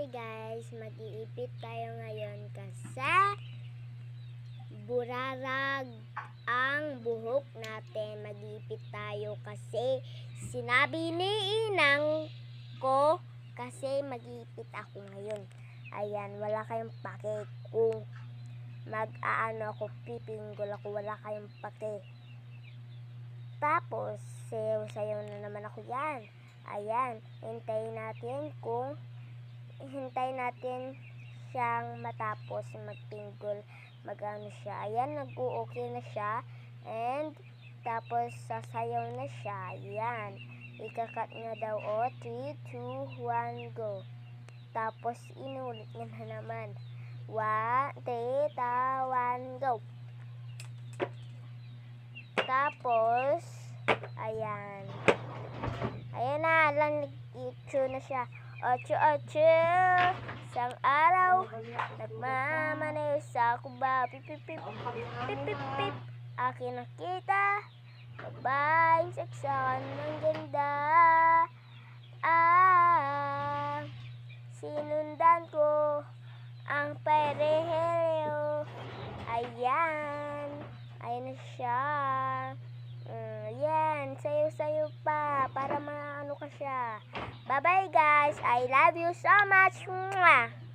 guys, mag-iipit tayo ngayon kasi burarag ang buhok natin. Mag-iipit tayo kasi sinabi ni inang ko kasi mag-iipit ako ngayon. Ayan, wala kayong pake kung mag-aano ako, pipinggol ako, wala kayong pake. Tapos, sayaw-sayaw na naman ako yan. Ayan, hintayin natin siyang matapos magpinggol, mag-ano siya. Ayan, nag-o-okay na siya. And, tapos, sasayaw na siya. Ayan, ikakat niya daw. O, 3, 2, 1, go. Tapos, inulit niya na naman. 1, 1, go. Tapos, ayan. Ayan na, lang nag-itcho na siya. 8, 8, isang araw, nagmamaneho sa kuba. Pip, pip, pip, pip, pip, pip. Akin nakita, babaeng saksakan ng ganda. Sinundan ko ang parehelyo. Ayan, ayan na siya. Yan, sayo-sayo pa para maano ka siya. Bye-bye guys. I love you so much. Mwah!